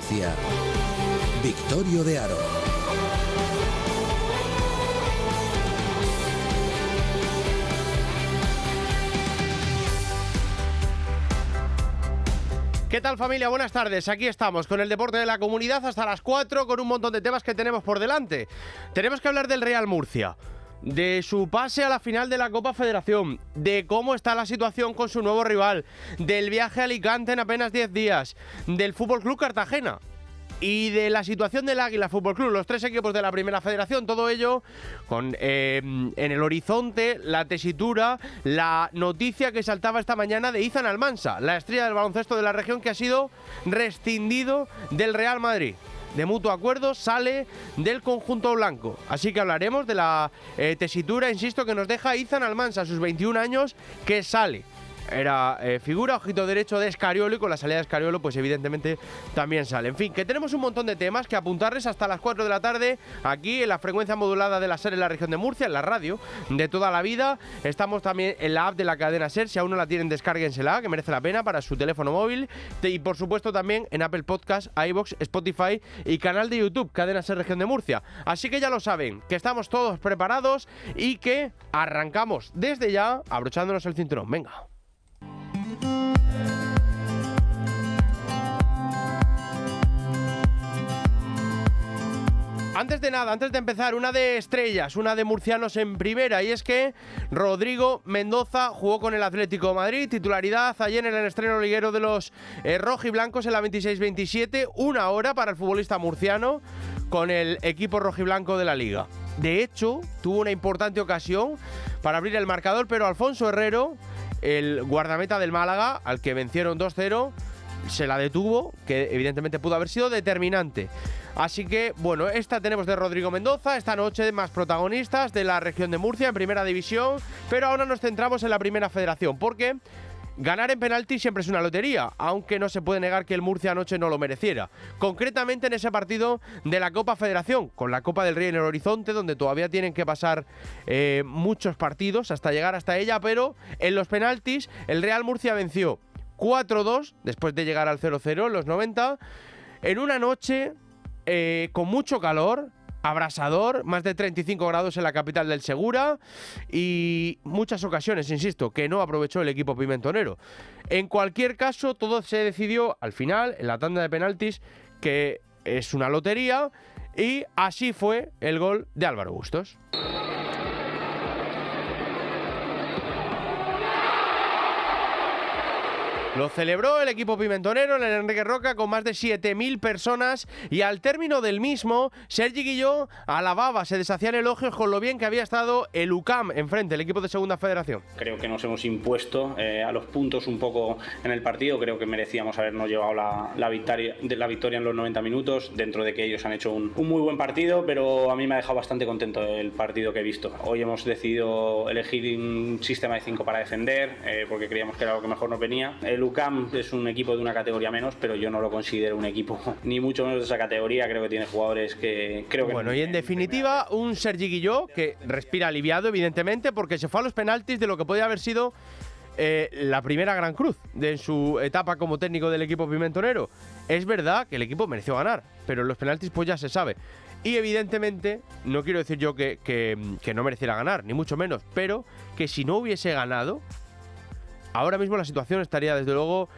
Murcia. Victorio de Aro. ¿Qué tal, familia? Buenas tardes. Aquí estamos con el deporte de la comunidad hasta las 4 con un montón de temas que tenemos por delante. Tenemos que hablar del Real Murcia, de su pase a la final de la Copa Federación, de cómo está la situación con su nuevo rival, del viaje a Alicante en apenas 10 días, del Fútbol Club Cartagena y de la situación del Águila Fútbol Club, los tres equipos de la Primera Federación. Todo ello con en el horizonte la tesitura, la noticia que saltaba esta mañana de Izan Almansa, la estrella del baloncesto de la región, que ha sido rescindido del Real Madrid. De mutuo acuerdo sale del conjunto blanco. Así que hablaremos de la tesitura, insisto, que nos deja Izan Almansa a sus 21 años, que sale. Era figura, ojito derecho de Escariolo, y con la salida de Escariolo pues evidentemente también sale. En fin, que tenemos un montón de temas que apuntarles hasta las 4 de la tarde aquí en la frecuencia modulada de la SER en la región de Murcia, en la radio de toda la vida. Estamos también en la app de la cadena SER. Si aún no la tienen, descárguensela, que merece la pena, para su teléfono móvil. Y por supuesto también en Apple Podcast, iVoox, Spotify y canal de YouTube Cadena SER Región de Murcia. Así que ya lo saben, que estamos todos preparados y que arrancamos desde ya abrochándonos el cinturón. Venga. Antes de nada, antes de empezar, una de estrellas, una de murcianos en primera, y es que Rodrigo Mendoza jugó con el Atlético de Madrid, titularidad ayer en el estreno liguero de los rojiblancos en la 26-27, una hora para el futbolista murciano con el equipo rojiblanco de la Liga. De hecho, tuvo una importante ocasión para abrir el marcador, pero Alfonso Herrero, el guardameta del Málaga, al que vencieron 2-0, se la detuvo, que evidentemente pudo haber sido determinante. Así que, bueno, esta tenemos de Rodrigo Mendoza, esta noche más protagonistas de la región de Murcia en primera división, pero ahora nos centramos en la Primera Federación, porque ganar en penalti siempre es una lotería, aunque no se puede negar que el Murcia anoche no lo mereciera. Concretamente en ese partido de la Copa Federación, con la Copa del Rey en el horizonte, donde todavía tienen que pasar muchos partidos hasta llegar hasta ella, pero en los penaltis el Real Murcia venció 4-2 después de llegar al 0-0 en los 90, en una noche con mucho calor, abrasador, más de 35 grados en la capital del Segura, y muchas ocasiones, insisto, que no aprovechó el equipo pimentonero. En cualquier caso, todo se decidió al final, en la tanda de penaltis, que es una lotería, y así fue el gol de Álvaro Bustos. Lo celebró el equipo pimentonero en el Enrique Roca con más de 7.000 personas, y al término del mismo, Sergi Guilló alababa, se deshacían elogios con lo bien que había estado el UCAM enfrente, el equipo de Segunda Federación. Creo que nos hemos impuesto a los puntos un poco en el partido. Creo que merecíamos habernos llevado la victoria en los 90 minutos, dentro de que ellos han hecho un muy buen partido, pero a mí me ha dejado bastante contento el partido que he visto. Hoy hemos decidido elegir un sistema de 5 para defender, porque creíamos que era lo que mejor nos venía. El UCAM es un equipo de una categoría menos, pero yo no lo considero un equipo ni mucho menos de esa categoría. Creo que tiene jugadores que creo que... Bueno, y en definitiva, un Sergi Guilló que respira aliviado, evidentemente, porque se fue a los penaltis de lo que podía haber sido la primera gran cruz de su etapa como técnico del equipo pimentonero. Es verdad que el equipo mereció ganar, pero en los penaltis pues ya se sabe. Y evidentemente, no quiero decir yo que no mereciera ganar, ni mucho menos, pero que si no hubiese ganado, ahora mismo la situación estaría desde luego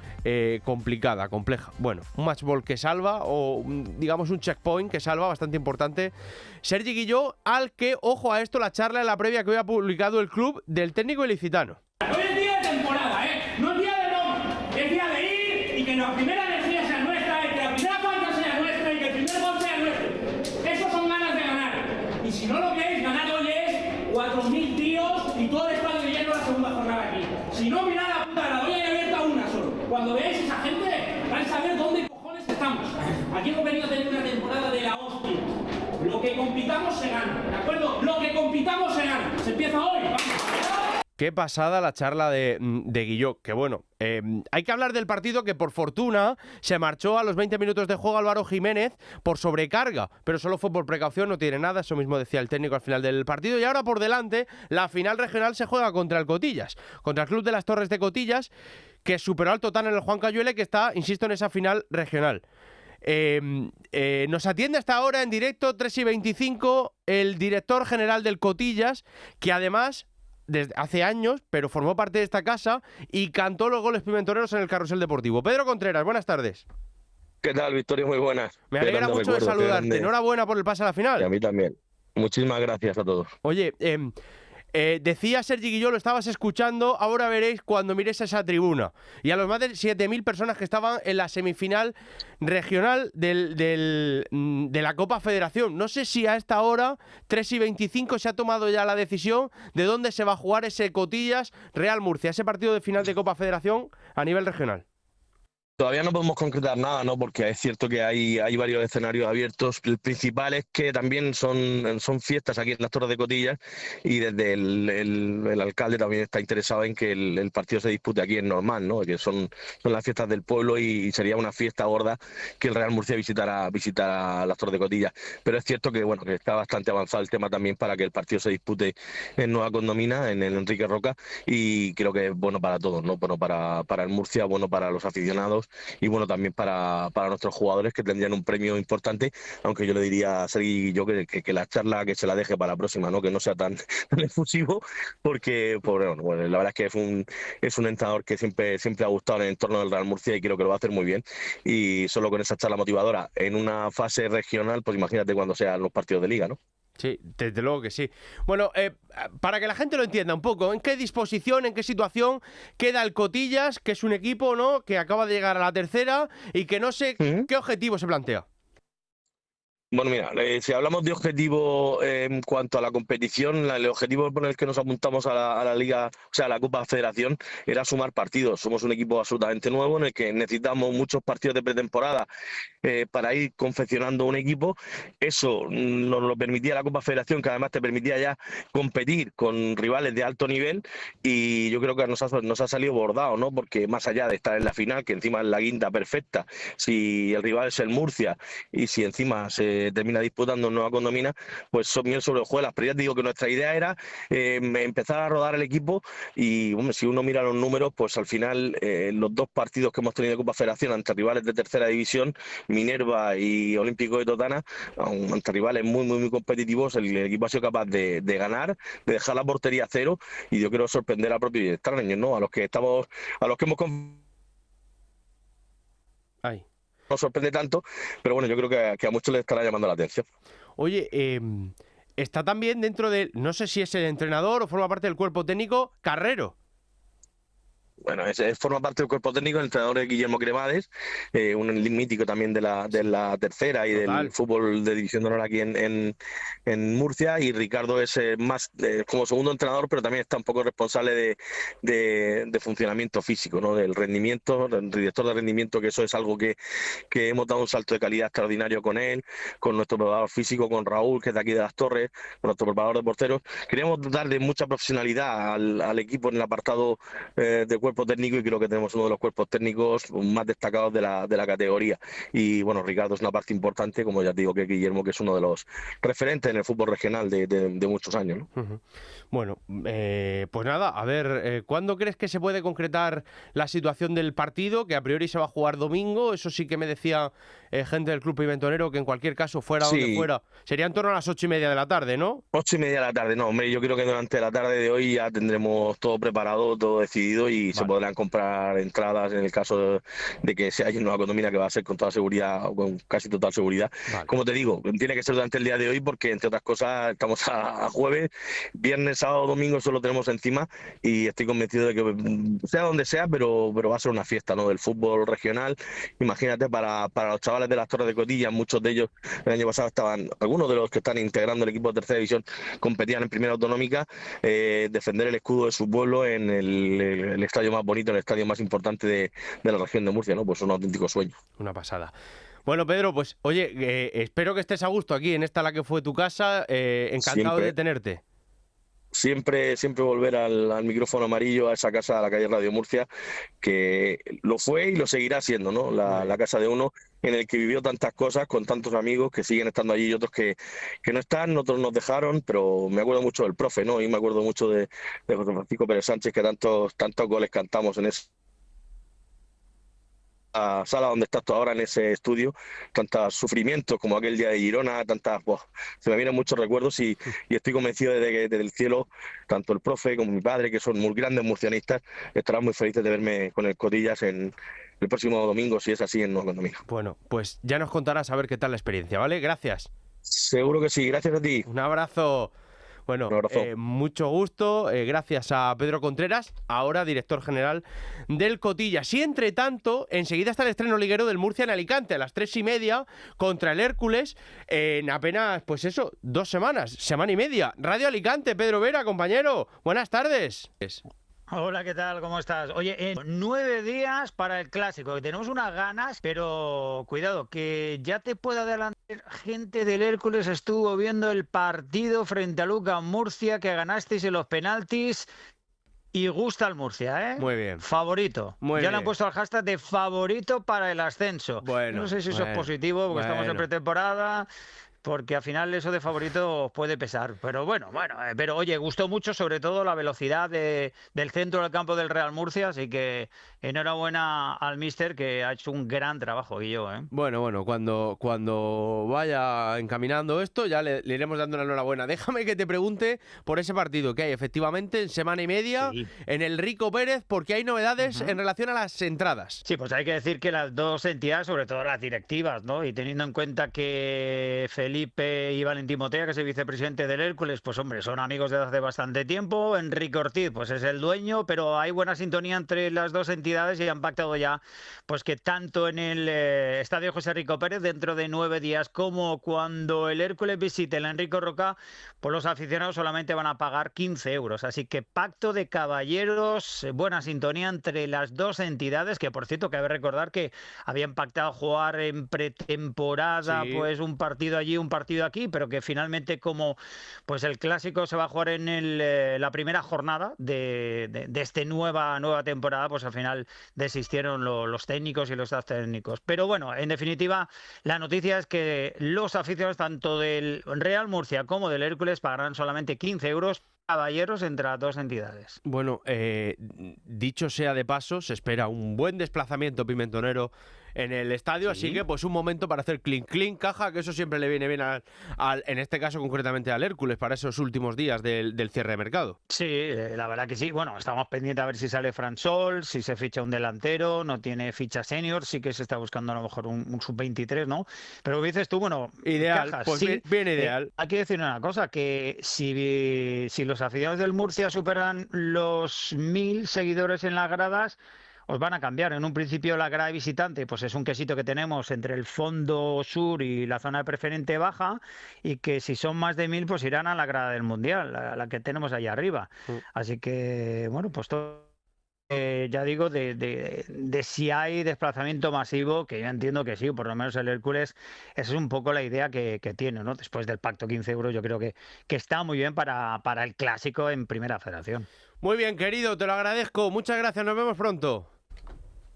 complicada, compleja. Bueno, un match ball que salva, o digamos un checkpoint que salva bastante importante Sergi Guilló, al que, ojo a esto, la charla en la previa que hoy ha publicado el club del técnico ilicitano. Hoy es día de temporada, no es día de broma, es día de ir y que la primera energía sea nuestra, y que la primera falta sea nuestra, y que el primer gol sea nuestro. Eso son ganas de ganar. Y si no lo queréis, ganar hoy es 4.000 tíos y todo el estadio lleno la segunda jornada aquí. Si no, mirad la puta de la olla y abierta una solo. Cuando veáis esa gente, vais a saber dónde cojones estamos. Aquí hemos venido a tener una temporada de la hostia. Lo que compitamos se gana, ¿de acuerdo? Lo que compitamos se gana. Se empieza hoy. ¡Vamos! Qué pasada la charla de Guilló, que bueno, hay que hablar del partido que por fortuna se marchó a los 20 minutos de juego Álvaro Jiménez por sobrecarga, pero solo fue por precaución, no tiene nada, eso mismo decía el técnico al final del partido. Y ahora por delante, la final regional se juega contra el Cotillas, contra el Club de las Torres de Cotillas, que superó al Totán en el Juan Cayuele, que está, insisto, en esa final regional. Nos atiende hasta ahora en directo, 3:25, el director general del Cotillas, que además, desde hace años, pero formó parte de esta casa y cantó los goles pimentoneros en el Carrusel Deportivo. Pedro Contreras, buenas tardes. ¿Qué tal, Victoria? Muy buenas. Me alegra mucho de saludarte. Enhorabuena por el pase a la final. Y a mí también. Muchísimas gracias a todos. Oye, decía Sergi Guilló, lo estabas escuchando, ahora veréis cuando mires esa tribuna. Y a los más de 7.000 personas que estaban en la semifinal regional de la Copa Federación. No sé si a esta hora, 3:25, se ha tomado ya la decisión de dónde se va a jugar ese Cotillas Real Murcia, ese partido de final de Copa Federación a nivel regional. Todavía no podemos concretar nada, ¿no? Porque es cierto que hay varios escenarios abiertos. El principal es que también son fiestas aquí en las Torres de Cotillas y desde el alcalde también está interesado en que el partido se dispute aquí en Normal, ¿no? Que son las fiestas del pueblo y sería una fiesta gorda que el Real Murcia visitara las Torres de Cotillas. Pero es cierto que, bueno, que está bastante avanzado el tema también para que el partido se dispute en Nueva Condomina, en el Enrique Roca, y creo que es bueno para todos, ¿no? Bueno para el Murcia, bueno para los aficionados y bueno también para nuestros jugadores, que tendrían un premio importante, aunque yo le diría a Sergi yo que la charla que se la deje para la próxima, ¿no? Que no sea tan efusivo, porque bueno, la verdad es que es un entrenador que siempre ha gustado en el entorno del Real Murcia y creo que lo va a hacer muy bien, y solo con esa charla motivadora en una fase regional, pues imagínate cuando sean los partidos de liga, ¿no? Sí, desde luego que sí. Bueno, para que la gente lo entienda un poco, ¿en qué disposición, en qué situación queda el Cotillas, que es un equipo, ¿no?, que acaba de llegar a la tercera y que no sé qué objetivo se plantea? Bueno, mira, si hablamos de objetivo en cuanto a la competición, el objetivo por el que nos apuntamos a la Liga, o sea, a la Copa Federación, era sumar partidos. Somos un equipo absolutamente nuevo en el que necesitamos muchos partidos de pretemporada para ir confeccionando un equipo. Eso nos lo permitía la Copa Federación, que además te permitía ya competir con rivales de alto nivel, y yo creo que nos ha salido bordado, ¿no? Porque más allá de estar en la final, que encima es la guinda perfecta, si el rival es el Murcia y si encima se termina disputando en Nueva Condomina, pues son miel sobre hojuelas. Pero ya te digo que nuestra idea era empezar a rodar el equipo y, hombre, si uno mira los números, pues al final los dos partidos que hemos tenido de Copa Federación ante rivales de tercera división, Minerva y Olímpico de Totana, ante rivales muy competitivos, el equipo ha sido capaz de ganar, de dejar la portería a cero, y yo quiero sorprender a propios y extraños, ¿no? A los que hemos no sorprende tanto, pero bueno, yo creo que a muchos les estará llamando la atención. Oye, está también dentro de, no sé si es el entrenador o forma parte del cuerpo técnico, Carrero. Bueno, forma parte del cuerpo técnico, el entrenador es Guillermo Cremades, un mítico también de la tercera y Total. del fútbol de División de Honor aquí en Murcia, y Ricardo es más como segundo entrenador, pero también está un poco responsable de funcionamiento físico, ¿no? Del rendimiento, del director de rendimiento, que eso es algo que hemos dado un salto de calidad extraordinario con él, con nuestro preparador físico, con Raúl, que es de aquí de Las Torres, con nuestro preparador de porteros. Queríamos darle mucha profesionalidad al equipo en el apartado de cuerpo técnico, y creo que tenemos uno de los cuerpos técnicos más destacados de la categoría. Y bueno, Ricardo es una parte importante, como ya te digo, que Guillermo, que es uno de los referentes en el fútbol regional de muchos años, ¿no? Uh-huh. Bueno, pues nada, a ver, ¿cuándo crees que se puede concretar la situación del partido? Que a priori se va a jugar domingo, eso sí que me decía gente del Club Pimentonero, que en cualquier caso, fuera donde fuera, sería en torno a las 8:30 de la tarde, ¿no? 8:30 de la tarde, no, hombre, yo creo que durante la tarde de hoy ya tendremos todo preparado, todo decidido, y se podrán comprar entradas en el caso de que sea en Nueva Condomina, que va a ser con toda seguridad, o con casi total seguridad. Vale. Como te digo, tiene que ser durante el día de hoy, porque entre otras cosas estamos a jueves, viernes, sábado, domingo solo tenemos encima, y estoy convencido de que sea donde sea, pero va a ser una fiesta, ¿no? Del fútbol regional. Imagínate, para los chavales de las Torres de Cotillas, muchos de ellos el año pasado estaban, algunos de los que están integrando el equipo de tercera división competían en primera autonómica, defender el escudo de su pueblo en el estadio más bonito, en el estadio más importante de la región de Murcia, ¿no? Pues es un auténtico sueño. Una pasada. Bueno, Pedro, pues oye, espero que estés a gusto aquí en esta, la que fue tu casa, encantado de tenerte. Siempre volver al micrófono amarillo, a esa casa, a la calle Radio Murcia, que lo fue y lo seguirá siendo, ¿no? La casa de uno, en el que vivió tantas cosas, con tantos amigos que siguen estando allí y otros que no están, otros nos dejaron, pero me acuerdo mucho del profe, ¿no? Y me acuerdo mucho de José Francisco Pérez Sánchez, que tantos goles cantamos en ese sala donde estás tú ahora en ese estudio, tantos sufrimientos como aquel día de Girona, se me vienen muchos recuerdos y estoy convencido de que desde el cielo, tanto el profe como mi padre, que son muy grandes murcianistas, estarán muy felices de verme con el Cotillas el próximo domingo, si es así, en Nueva Condomina. Bueno, pues ya nos contarás a ver qué tal la experiencia, ¿vale? Gracias. Seguro que sí, gracias a ti. Un abrazo. Bueno, mucho gusto, gracias a Pedro Contreras, ahora director general del Cotillas. Y entre tanto, enseguida está el estreno liguero del Murcia en Alicante, a las 3:30, contra el Hércules, en apenas, pues eso, 2 semanas, semana y media. Radio Alicante, Pedro Vera, compañero, buenas tardes. Hola, ¿qué tal? ¿Cómo estás? Oye, 9 días para el Clásico, que tenemos unas ganas, pero cuidado, que ya te puedo adelantar, gente del Hércules estuvo viendo el partido frente a Lucas Murcia, que ganasteis en los penaltis, y gusta el Murcia, ¿eh? Muy bien. Favorito. Muy ya bien. le han puesto el hashtag de favorito para el ascenso. Bueno, no sé si eso es positivo, porque estamos en pretemporada, porque al final eso de favorito puede pesar. Pero bueno, pero oye, gustó mucho sobre todo la velocidad del centro del campo del Real Murcia, así que enhorabuena al míster, que ha hecho un gran trabajo, Guillo, ¿eh? Bueno, cuando vaya encaminando esto ya le iremos dando la enhorabuena. Déjame que te pregunte por ese partido que hay efectivamente en semana y media en el Rico Pérez, porque hay novedades en relación a las entradas. Sí, pues hay que decir que las dos entidades, sobre todo las directivas, ¿no? Y teniendo en cuenta que Felipe y Valentín Motea, que es el vicepresidente del Hércules, pues hombre, son amigos desde hace bastante tiempo. Enrique Ortiz, pues es el dueño, pero hay buena sintonía entre las dos entidades y han pactado ya, pues que tanto en el Estadio José Rico Pérez dentro de 9 días como cuando el Hércules visite el Enrico Roca, pues los aficionados solamente van a pagar 15 euros. Así que pacto de caballeros, buena sintonía entre las dos entidades, que por cierto cabe recordar que habían pactado jugar en pretemporada, pues un partido allí, un partido aquí, pero que finalmente, como pues el Clásico se va a jugar en la primera jornada de esta nueva temporada, pues al final desistieron los técnicos y los staff técnicos. Pero bueno, en definitiva, la noticia es que los aficionados tanto del Real Murcia como del Hércules pagarán solamente 15 euros caballeros entre las dos entidades. Bueno, dicho sea de paso, se espera un buen desplazamiento pimentonero en el estadio, así que pues un momento para hacer clink caja, que eso siempre le viene bien en este caso concretamente al Hércules para esos últimos días del cierre de mercado. Sí, la verdad que sí. Bueno, estamos pendientes a ver si sale Fran Sol, si se ficha un delantero, no tiene ficha senior, sí que se está buscando a lo mejor un sub-23, ¿no? Pero dices tú, bueno, ideal, cajas, pues sí, bien ideal. Hay que decir una cosa, que si los aficionados del Murcia superan los 1000 seguidores en las gradas, os van a cambiar. En un principio la grada visitante pues es un quesito que tenemos entre el fondo sur y la zona de preferente baja, y que si son más de 1000 pues irán a la grada del Mundial, la que tenemos allá arriba. Así que bueno, pues todo, ya digo, de si hay desplazamiento masivo, que yo entiendo que sí, por lo menos el Hércules, esa es un poco la idea que tiene, ¿no? Después del pacto 15 euros, yo creo que está muy bien para el Clásico en Primera Federación. Muy bien, querido, te lo agradezco. Muchas gracias, nos vemos pronto.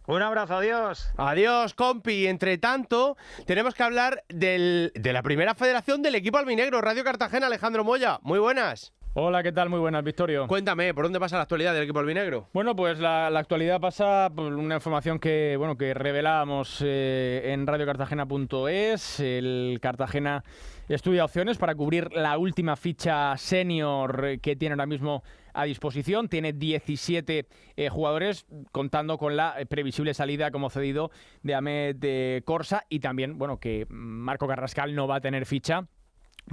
Un abrazo, adiós. Adiós, compi. Entre tanto, tenemos que hablar de la Primera Federación del equipo albinegro. Radio Cartagena, Alejandro Moya. Muy buenas. Hola, ¿qué tal? Muy buenas, Victorio. Cuéntame, ¿por dónde pasa la actualidad del equipo albinegro? Bueno, pues la actualidad pasa por una información que revelábamos en radiocartagena.es. El Cartagena estudia opciones para cubrir la última ficha senior que tiene ahora mismo a disposición. Tiene 17 jugadores, contando con la previsible salida como cedido de Ahmed Corsa, y también, que Marco Carrascal no va a tener ficha,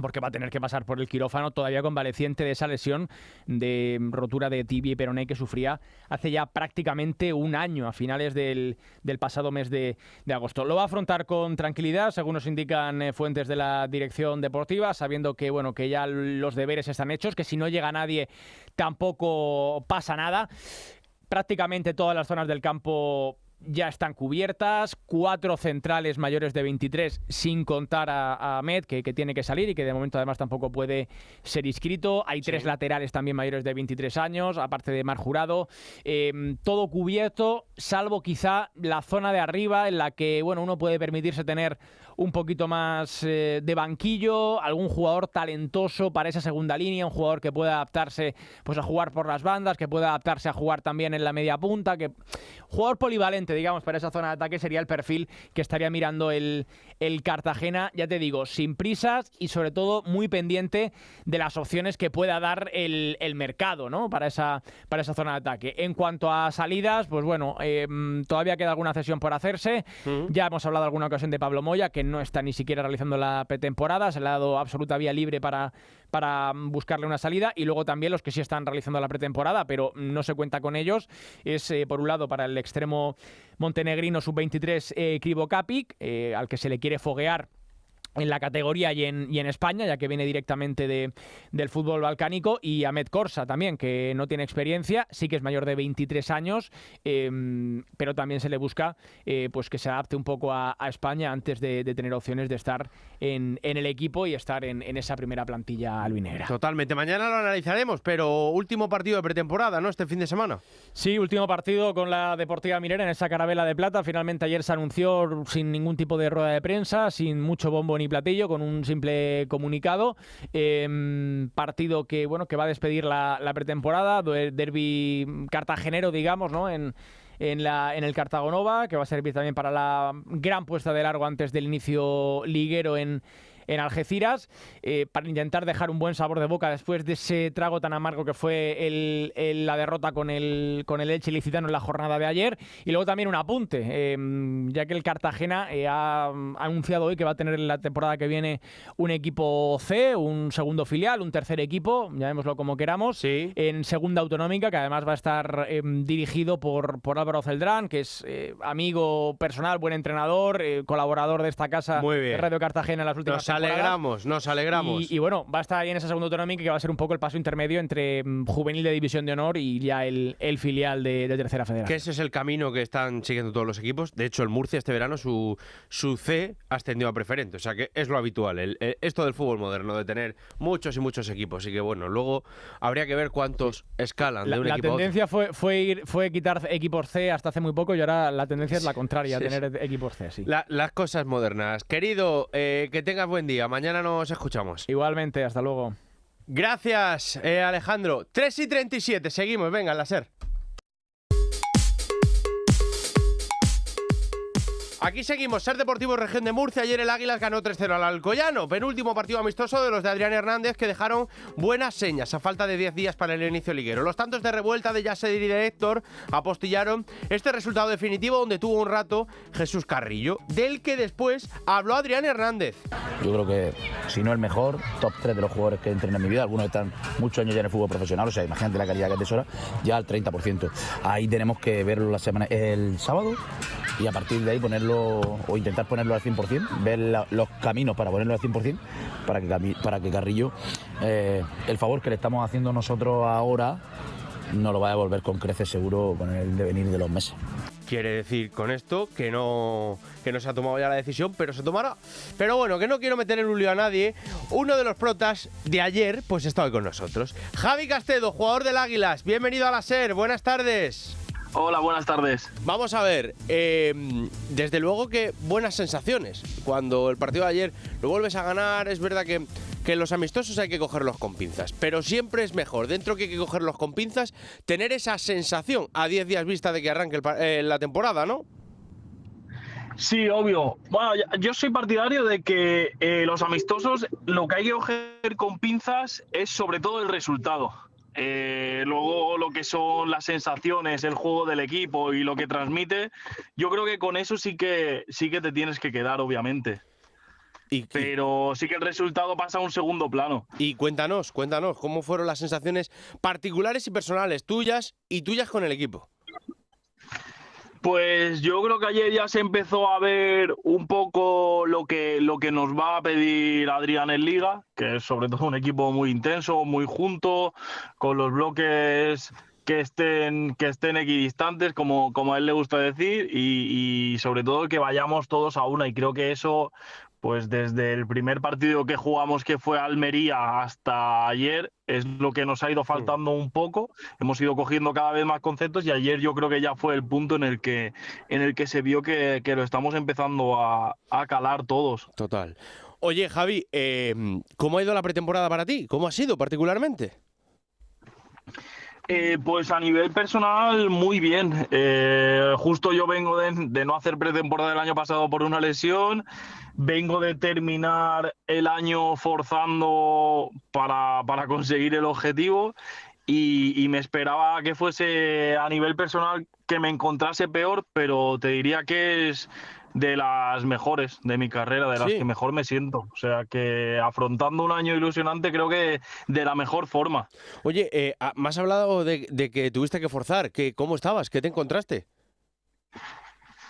porque va a tener que pasar por el quirófano todavía convaleciente de esa lesión de rotura de tibia y peroné que sufría hace ya prácticamente un año, a finales del pasado mes de agosto. Lo va a afrontar con tranquilidad, según nos indican fuentes de la dirección deportiva, sabiendo que que ya los deberes están hechos, que si no llega nadie tampoco pasa nada. Prácticamente todas las zonas del campo ya están cubiertas, 4 centrales mayores de 23, sin contar a Ahmed, que tiene que salir y que de momento además tampoco puede ser inscrito. Hay 3 laterales también mayores de 23 años, aparte de Mar Jurado. Todo cubierto, salvo quizá la zona de arriba, en la que uno puede permitirse tener un poquito más de banquillo, algún jugador talentoso para esa segunda línea, un jugador que pueda adaptarse pues a jugar por las bandas, que pueda adaptarse a jugar también en la media punta, jugador polivalente conveniente, digamos, para esa zona de ataque sería el perfil que estaría mirando el Cartagena, ya te digo, sin prisas y sobre todo muy pendiente de las opciones que pueda dar el mercado, ¿no? Para esa zona de ataque. En cuanto a salidas, pues bueno, todavía queda alguna cesión por hacerse. Ya hemos hablado alguna ocasión de Pablo Moya, que no está ni siquiera realizando la pretemporada, se le ha dado absoluta vía libre para buscarle una salida, y luego también los que sí están realizando la pretemporada, pero no se cuenta con ellos, es por un lado para el extremo montenegrino sub-23 Krivo Kapic, al que se le quiere foguear en la categoría y en España, ya que viene directamente del fútbol balcánico, y Ahmed Corsa también, que no tiene experiencia, sí que es mayor de 23 años, pero también se le busca pues que se adapte un poco a España antes de tener opciones de estar en el equipo y estar en esa primera plantilla albinegra. Totalmente, mañana lo analizaremos, pero último partido de pretemporada, ¿no? Este fin de semana. Sí, último partido con la Deportiva Minera en esa Carabela de Plata. Finalmente ayer se anunció sin ningún tipo de rueda de prensa, sin mucho bombo ni platillo, con un simple comunicado. Partido que va a despedir la pretemporada, derbi cartagenero, digamos, ¿no? En el Cartagonova, que va a servir también para la gran puesta de largo antes del inicio liguero en Algeciras, para intentar dejar un buen sabor de boca después de ese trago tan amargo que fue la derrota con el Elche ilicitano en la jornada de ayer. Y luego también un apunte, ya que el Cartagena ha anunciado hoy que va a tener en la temporada que viene un equipo C, un segundo filial, un tercer equipo, llamémoslo como queramos, sí, en segunda autonómica, que además va a estar dirigido por Álvaro Celdrán, que es amigo personal, buen entrenador, colaborador de esta casa de Radio Cartagena en las últimas temporadas. Nos alegramos. Y bueno, va a estar ahí en esa segunda autonómica, que va a ser un poco el paso intermedio entre juvenil de División de Honor y ya el filial de Tercera Federación. Que ese es el camino que están siguiendo todos los equipos. De hecho, el Murcia este verano su C ascendió a preferente. O sea que es lo habitual. Esto del fútbol moderno, de tener muchos y muchos equipos. Así que bueno, luego habría que ver cuántos escalan de un equipo a otro. La tendencia fue quitar equipos C hasta hace muy poco, y ahora la tendencia es la contraria, tener equipos C. Sí. Las cosas modernas. Querido, que tengas buen día. Mañana nos escuchamos. Igualmente, hasta luego. Gracias, Alejandro. 3:37, seguimos, venga, la SER. Aquí seguimos, SER Deportivo Región de Murcia. Ayer el Águilas ganó 3-0 al Alcoyano. Penúltimo partido amistoso de los de Adrián Hernández, que dejaron buenas señas a falta de 10 días para el inicio liguero. Los tantos de Revuelta, de Yasser y de Héctor apostillaron este resultado definitivo, donde tuvo un rato Jesús Carrillo, del que después habló Adrián Hernández. Yo creo que, si no el mejor, top 3 de los jugadores que entrenan en mi vida. Algunos están muchos años ya en el fútbol profesional, o sea, imagínate la calidad que atesora, ya al 30%. Ahí tenemos que verlo el sábado, y a partir de ahí ponerlo, o intentar ponerlo al 100%, ver los caminos para ponerlo al 100%, para que Carrillo, el favor que le estamos haciendo nosotros ahora, nos lo va a devolver con creces seguro con el devenir de los meses. Quiere decir con esto que no se ha tomado ya la decisión, pero se tomará. Pero bueno, que no quiero meter en un lío a nadie. Uno de los protas de ayer, pues está hoy con nosotros. Javi Castedo, jugador del Águilas. Bienvenido a la SER. Buenas tardes. Hola, buenas tardes. Vamos a ver, desde luego que buenas sensaciones. Cuando el partido de ayer lo vuelves a ganar, es verdad que los amistosos hay que cogerlos con pinzas, pero siempre es mejor, dentro que hay que cogerlos con pinzas, tener esa sensación a 10 días vista de que arranque la temporada, ¿no? Sí, obvio. Bueno, yo soy partidario de que los amistosos, lo que hay que coger con pinzas es sobre todo el resultado. Luego lo que son las sensaciones, el juego del equipo y lo que transmite, yo creo que con eso sí que te tienes que quedar, obviamente. Pero sí que el resultado pasa a un segundo plano. Y cuéntanos, ¿cómo fueron las sensaciones particulares y personales tuyas con el equipo? Pues yo creo que ayer ya se empezó a ver un poco lo que nos va a pedir Adrián en Liga, que es sobre todo un equipo muy intenso, muy junto, con los bloques que estén equidistantes, como a él le gusta decir, y sobre todo que vayamos todos a una. Y creo que eso, pues desde el primer partido que jugamos, que fue Almería, hasta ayer, es lo que nos ha ido faltando un poco. Hemos ido cogiendo cada vez más conceptos, y ayer yo creo que ya fue el punto en el que se vio que lo estamos empezando a calar todos. Total. Oye, Javi, ¿cómo ha ido la pretemporada para ti? ¿Cómo ha sido particularmente? Pues a nivel personal, muy bien. Justo yo vengo de no hacer pretemporada el año pasado por una lesión. Vengo de terminar el año forzando para conseguir el objetivo y me esperaba que fuese a nivel personal que me encontrase peor, pero te diría que es de las mejores de mi carrera, de las que mejor me siento. O sea que afrontando un año ilusionante creo que de la mejor forma. Oye, me has hablado de que tuviste que forzar. ¿Cómo estabas? ¿Qué te encontraste?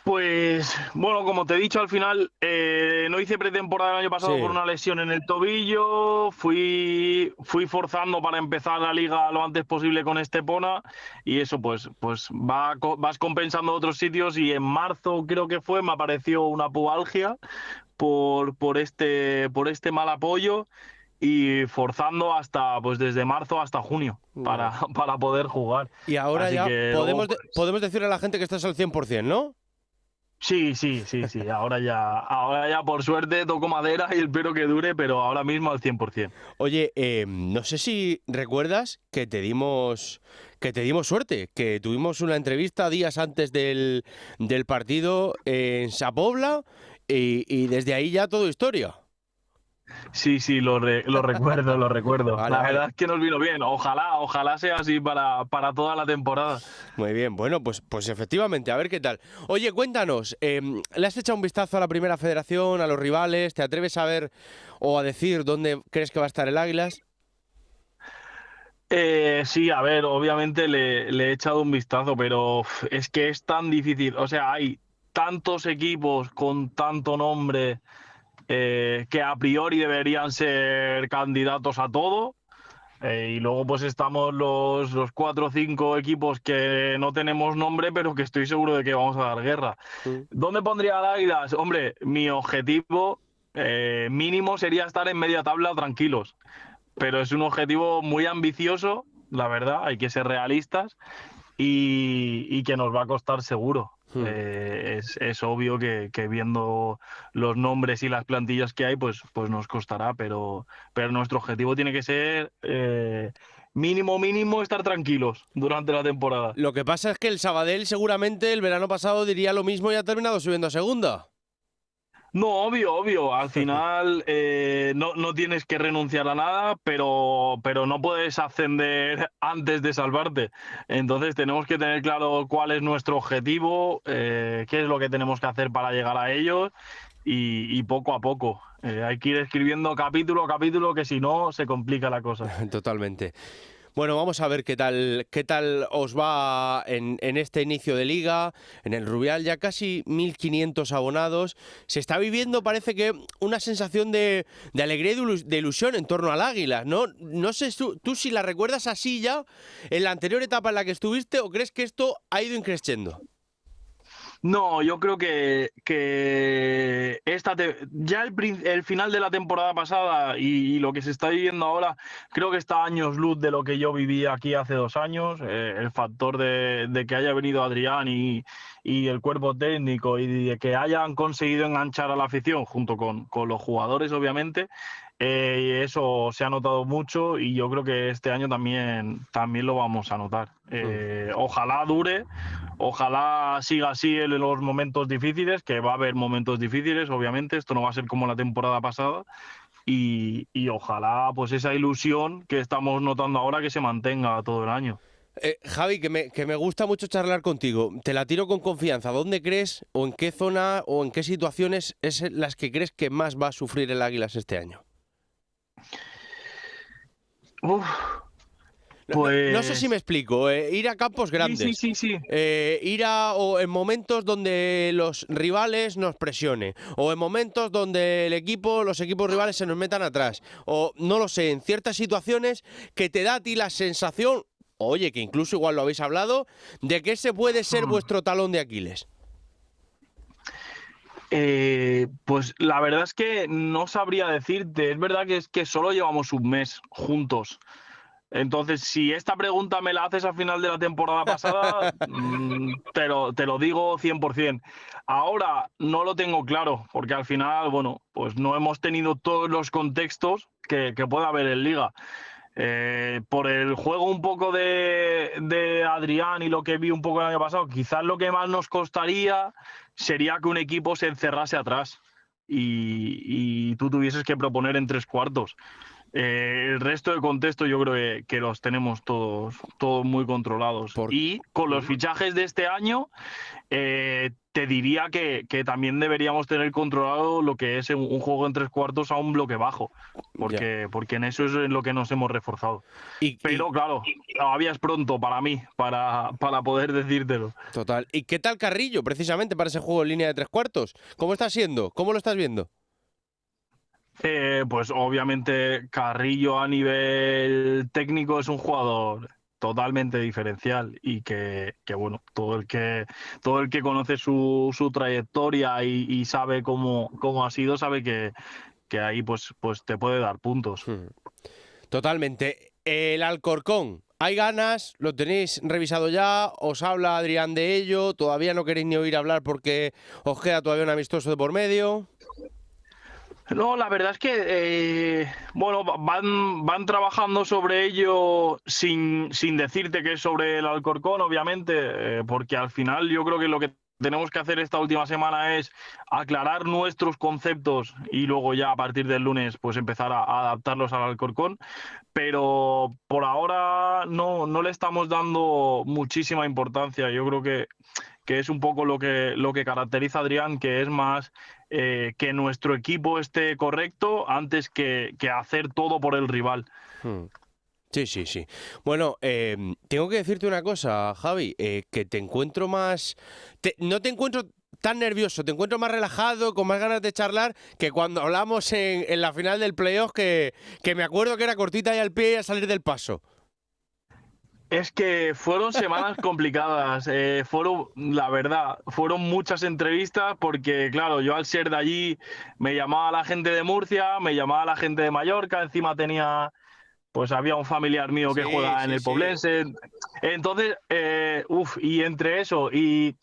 Pues bueno, como te he dicho, al final no hice pretemporada el año pasado por una lesión en el tobillo, fui forzando para empezar la liga lo antes posible con Estepona y eso pues vas compensando otros sitios y en marzo creo que fue, me apareció una pubalgia por este mal apoyo y forzando hasta pues desde marzo hasta junio para poder jugar. Y ahora Así ya que podemos decirle a la gente que estás al 100%, ¿no? Sí. Ahora ya por suerte toco madera y espero que dure, pero ahora mismo al 100%. Oye, no sé si recuerdas que te dimos suerte, que tuvimos una entrevista días antes del partido en Sapobla y desde ahí ya todo historia. Sí, lo recuerdo. Vale, la verdad es que nos vino bien. Ojalá sea así para toda la temporada. Muy bien, bueno, pues efectivamente, a ver qué tal. Oye, cuéntanos, ¿le has echado un vistazo a la Primera Federación, a los rivales? ¿Te atreves a ver o a decir dónde crees que va a estar el Águilas? Sí, a ver, obviamente le he echado un vistazo, pero es que es tan difícil. O sea, hay tantos equipos con tanto nombre que a priori deberían ser candidatos a todo. Y luego pues estamos los 4 o 5 equipos que no tenemos nombre, pero que estoy seguro de que vamos a dar guerra. ¿Dónde pondría al Águilas? Hombre, mi objetivo mínimo sería estar en media tabla tranquilos. Pero es un objetivo muy ambicioso, la verdad, hay que ser realistas y que nos va a costar seguro. Es obvio que viendo los nombres y las plantillas que hay, pues nos costará, pero nuestro objetivo tiene que ser mínimo estar tranquilos durante la temporada. Lo que pasa es que el Sabadell seguramente el verano pasado diría lo mismo y ha terminado subiendo a segunda. No, obvio. Al final no tienes que renunciar a nada, pero no puedes ascender antes de salvarte. Entonces tenemos que tener claro cuál es nuestro objetivo, qué es lo que tenemos que hacer para llegar a ellos y poco a poco. Hay que ir escribiendo capítulo a capítulo, que si no se complica la cosa. Totalmente. Bueno, vamos a ver qué tal os va en este inicio de liga, en el Rubial, ya casi 1.500 abonados. Se está viviendo, parece que, una sensación de alegría y de ilusión en torno al Águila, ¿no? No sé tú si la recuerdas así ya en la anterior etapa en la que estuviste o crees que esto ha ido increciendo. No, yo creo que ya el final de la temporada pasada y lo que se está viviendo ahora, creo que está a años luz de lo que yo viví aquí hace 2 años. El factor de que haya venido Adrián y el cuerpo técnico y de que hayan conseguido enganchar a la afición junto con los jugadores, obviamente. Eso se ha notado mucho y yo creo que este año también lo vamos a notar. Ojalá dure, ojalá siga así en los momentos difíciles, que va a haber momentos difíciles, obviamente, esto no va a ser como la temporada pasada, y ojalá pues esa ilusión que estamos notando ahora que se mantenga todo el año. Javi, que me gusta mucho charlar contigo. Te la tiro con confianza. ¿Dónde crees o en qué zona o en qué situaciones es las que crees que más va a sufrir el Águilas este año? Pues... No sé si me explico. Ir a campos grandes. Sí. Ir o en momentos donde los rivales nos presionen. O en momentos donde los equipos rivales se nos metan atrás. O no lo sé, en ciertas situaciones que te da a ti la sensación, oye, que incluso igual lo habéis hablado, de que ese puede ser vuestro talón de Aquiles. Pues la verdad es que no sabría decirte. Es verdad que es que solo llevamos un mes juntos. Entonces, si esta pregunta me la haces al final de la temporada pasada, te lo digo 100%. Ahora no lo tengo claro, porque al final, bueno, pues no hemos tenido todos los contextos que pueda haber en Liga. Por el juego un poco de Adrián y lo que vi un poco el año pasado, quizás lo que más nos costaría sería que un equipo se encerrase atrás y tú tuvieses que proponer en 3 cuartos. El resto de contexto yo creo que los tenemos todos muy controlados. Y con los fichajes de este año, te diría que también deberíamos tener controlado lo que es un juego en 3 cuartos a un bloque bajo, porque en eso es en lo que nos hemos reforzado. Pero claro, todavía es pronto para mí, para poder decírtelo. Total. ¿Y qué tal Carrillo, precisamente, para ese juego en línea de 3 cuartos? ¿Cómo está siendo? ¿Cómo lo estás viendo? Pues obviamente Carrillo a nivel técnico es un jugador totalmente diferencial y que bueno, todo el que conoce su trayectoria y sabe cómo ha sido, sabe que ahí pues te puede dar puntos. Totalmente. El Alcorcón, ¿hay ganas? ¿Lo tenéis revisado ya? ¿Os habla Adrián de ello? ¿Todavía no queréis ni oír hablar porque os queda todavía un amistoso de por medio? No, la verdad es que bueno, van trabajando sobre ello sin decirte que es sobre el Alcorcón, obviamente, porque al final yo creo que lo que tenemos que hacer esta última semana es aclarar nuestros conceptos y luego ya a partir del lunes pues empezar a adaptarlos al Alcorcón, pero por ahora no le estamos dando muchísima importancia. Yo creo que es un poco lo que caracteriza a Adrián, que es más que nuestro equipo esté correcto antes que hacer todo por el rival. Sí. Bueno, tengo que decirte una cosa, Javi, que te encuentro más... no te encuentro tan nervioso, te encuentro más relajado, con más ganas de charlar que cuando hablamos en la final del playoff, que me acuerdo que era cortita y al pie y a salir del paso. Es que fueron semanas complicadas, la verdad, fueron muchas entrevistas porque, claro, yo al ser de allí me llamaba la gente de Murcia, me llamaba la gente de Mallorca, encima había un familiar mío que juega en el Poblense, entonces, y entre eso y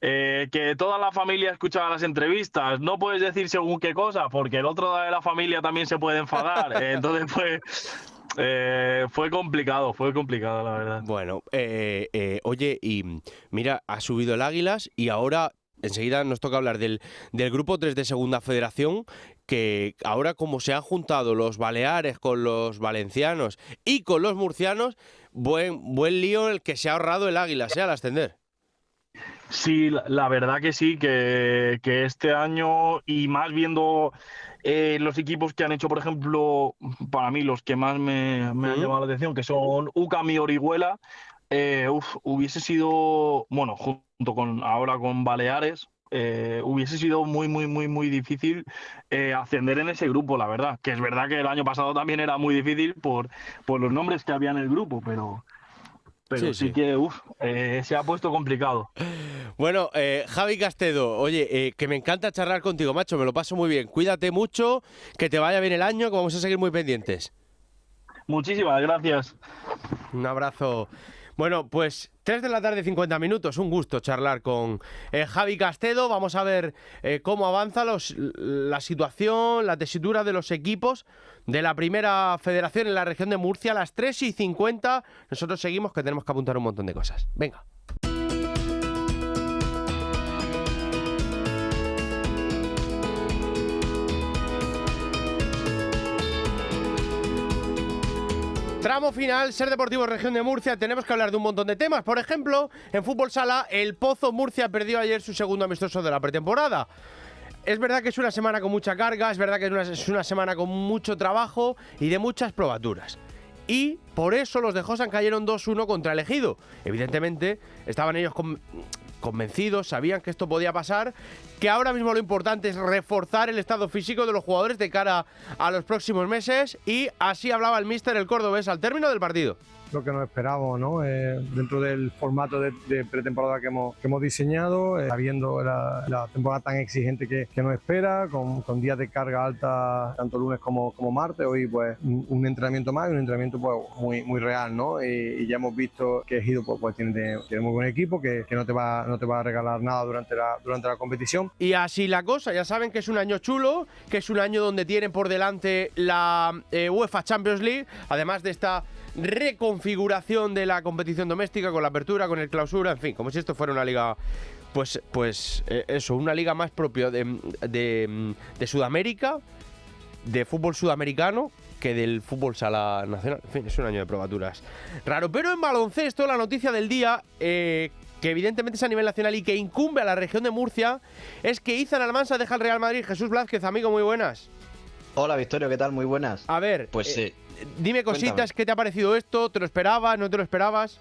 que toda la familia escuchaba las entrevistas, no puedes decir según qué cosa porque el otro de la familia también se puede enfadar, entonces fue complicado, la verdad. Bueno, oye, y mira, ha subido el Águilas y ahora enseguida nos toca hablar del grupo 3 de Segunda Federación, que ahora como se han juntado los baleares con los valencianos y con los murcianos, buen lío el que se ha ahorrado el Águilas, al ascender. Sí, la verdad que sí, que este año y más viendo los equipos que han hecho, por ejemplo, para mí los que más me han llamado la atención, que son UCAM y Orihuela, hubiese sido, bueno, junto con Baleares, hubiese sido muy difícil ascender en ese grupo, la verdad. Que es verdad que el año pasado también era muy difícil por los nombres que había en el grupo, pero sí que se ha puesto complicado. Bueno, Javi Castedo, oye, que me encanta charlar contigo, macho, me lo paso muy bien. Cuídate mucho, que te vaya bien el año, que vamos a seguir muy pendientes. Muchísimas gracias. Un abrazo. Bueno, pues 3 de la tarde, 50 minutos. Un gusto charlar con Javi Castedo. Vamos a ver cómo avanza la situación, la tesitura de los equipos de la primera federación en la región de Murcia. A las 3:50 nosotros seguimos, que tenemos que apuntar un montón de cosas. Venga. Tramo final, Ser Deportivo Región de Murcia. Tenemos que hablar de un montón de temas. Por ejemplo, en fútbol sala, el Pozo Murcia perdió ayer su segundo amistoso de la pretemporada. Es verdad que es una semana con mucha carga, es verdad que es una semana con mucho trabajo y de muchas probaturas. Y por eso los de Josan cayeron 2-1 contra el Ejido. Evidentemente, estaban ellos convencidos, sabían que esto podía pasar, que ahora mismo lo importante es reforzar el estado físico de los jugadores de cara a los próximos meses, y así hablaba el míster, el cordobés, al término del partido. Lo que nos esperamos, ¿no? Dentro del formato de pretemporada que hemos diseñado, sabiendo la temporada tan exigente que nos espera, con días de carga alta tanto lunes como martes. Hoy pues un entrenamiento más, y un entrenamiento pues muy real, ¿no? Y ya hemos visto que Ejido pues tiene muy buen equipo, que no te va no te va a regalar nada durante la competición. Y así la cosa, ya saben que es un año chulo, que es un año donde tienen por delante la UEFA Champions League, además de esta reconfiguración de la competición doméstica con la apertura, con el clausura, en fin, como si esto fuera una liga, eso, una liga más propia de Sudamérica, de fútbol sudamericano, que del fútbol sala nacional. En fin, es un año de probaturas raro. Pero en baloncesto, la noticia del día, que evidentemente es a nivel nacional y que incumbe a la región de Murcia, es que Izan Almansa deja el Real Madrid. Jesús Blázquez, amigo, muy buenas. Hola, Victorio, ¿qué tal? Muy buenas. A ver, pues dime cositas, cuéntame. ¿Qué te ha parecido esto? ¿Te lo esperabas? ¿No te lo esperabas?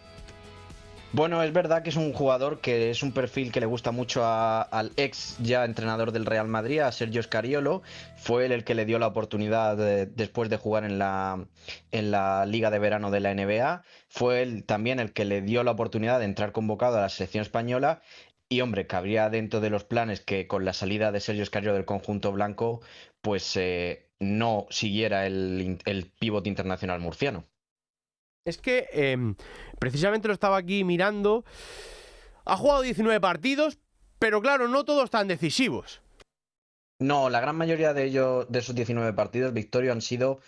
Bueno, es verdad que es un jugador que es un perfil que le gusta mucho al ex ya entrenador del Real Madrid, a Sergio Scariolo. Fue él el que le dio la oportunidad después de jugar en la Liga de Verano de la NBA. Fue él también el que le dio la oportunidad de entrar convocado a la selección española. Y hombre, cabría dentro de los planes que con la salida de Sergio Scariolo del conjunto blanco, pues no siguiera el pívot internacional murciano. Es que precisamente lo estaba aquí mirando. Ha jugado 19 partidos, pero claro, no todos tan decisivos. No, la gran mayoría de ellos, de esos 19 partidos, Victorio, han sido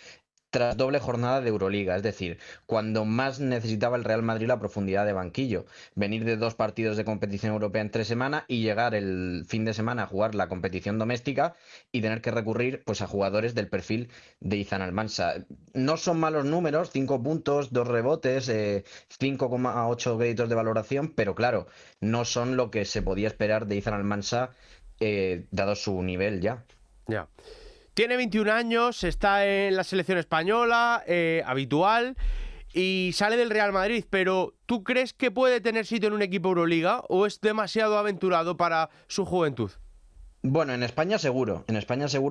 tras doble jornada de Euroliga, es decir, cuando más necesitaba el Real Madrid la profundidad de banquillo. Venir de 2 partidos de competición europea en 3 semanas y llegar el fin de semana a jugar la competición doméstica y tener que recurrir pues a jugadores del perfil de Izan Almansa. No son malos números, 5 puntos, 2 rebotes, 5,8 créditos de valoración, pero claro, no son lo que se podía esperar de Izan Almansa dado su nivel ya. Ya. Tiene 21 años, está en la selección española, habitual, y sale del Real Madrid, pero ¿tú crees que puede tener sitio en un equipo Euroliga o es demasiado aventurado para su juventud? Bueno, en España seguro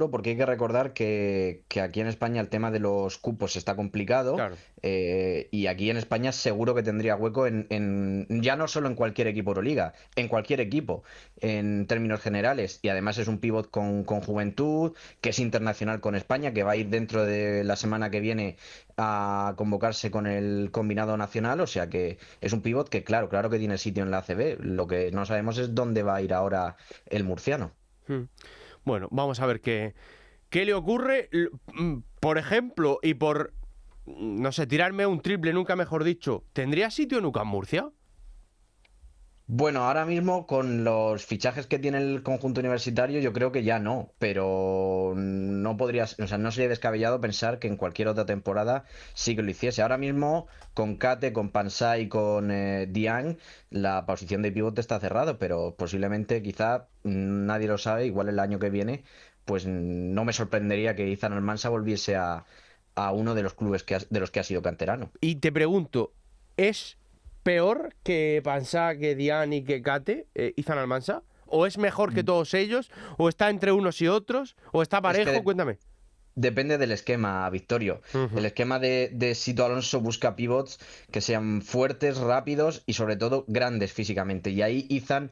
porque hay que recordar que aquí en España el tema de los cupos está complicado. Claro. Y aquí en España seguro que tendría hueco ya no solo en cualquier equipo Euroliga, en cualquier equipo en términos generales, y además es un pívot con juventud, que es internacional con España, que va a ir dentro de la semana que viene a convocarse con el combinado nacional, o sea que es un pívot que claro que tiene sitio en la ACB. Lo que no sabemos es dónde va a ir ahora el murciano. Bueno, vamos a ver qué le ocurre. Por ejemplo, y por, no sé, tirarme un triple, nunca mejor dicho, ¿tendría sitio en UCAM Murcia? Bueno, ahora mismo con los fichajes que tiene el conjunto universitario yo creo que ya no, pero no sería descabellado pensar que en cualquier otra temporada sí que lo hiciese. Ahora mismo con Kate, con Pansá y con Diang la posición de pivote está cerrado, pero posiblemente quizá nadie lo sabe, igual el año que viene pues no me sorprendería que Izan Almansa volviese a uno de los clubes de los que ha sido canterano. Y te pregunto, ¿es peor que Pansá, que Dian y que Kate, Izan Almansa? ¿O es mejor que todos ellos? ¿O está entre unos y otros? ¿O está parejo? Cuéntame. Depende del esquema, Victorio. El esquema de Sito Alonso busca pivots que sean fuertes, rápidos y sobre todo grandes físicamente. Y ahí Izan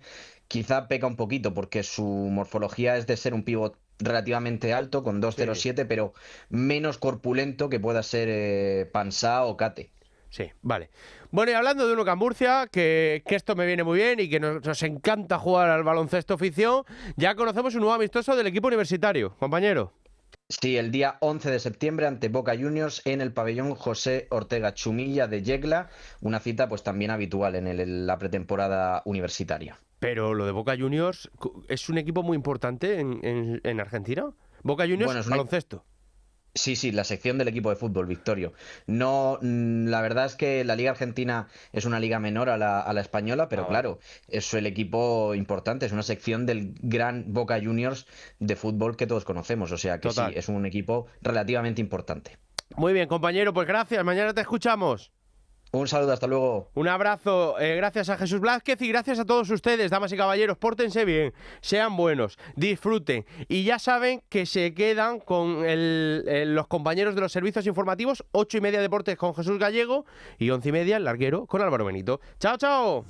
quizá peca un poquito porque su morfología es de ser un pivot relativamente alto, con 2,07, sí, pero menos corpulento que pueda ser Pansá o Kate. Sí, vale. Bueno, y hablando de UCAM Murcia, que esto me viene muy bien y que nos encanta jugar al baloncesto ficción, ya conocemos un nuevo amistoso del equipo universitario, compañero. Sí, el día 11 de septiembre ante Boca Juniors en el pabellón José Ortega Chumilla de Yecla, una cita pues también habitual en la pretemporada universitaria. Pero lo de Boca Juniors es un equipo muy importante en Argentina. Boca Juniors, bueno, baloncesto. Sí, la sección del equipo de fútbol, Victorio. No, la verdad es que la Liga Argentina es una liga menor a la española, pero claro, es el equipo importante, es una sección del gran Boca Juniors de fútbol que todos conocemos, o sea que total, sí, es un equipo relativamente importante. Muy bien, compañero, pues gracias, mañana te escuchamos. Un saludo, hasta luego. Un abrazo, gracias a Jesús Blázquez y gracias a todos ustedes, damas y caballeros. Pórtense bien, sean buenos, disfruten. Y ya saben que se quedan con los compañeros de los servicios informativos, 8:30 Deportes con Jesús Gallego y 11:30 El Larguero con Álvaro Benito. ¡Chao, chao!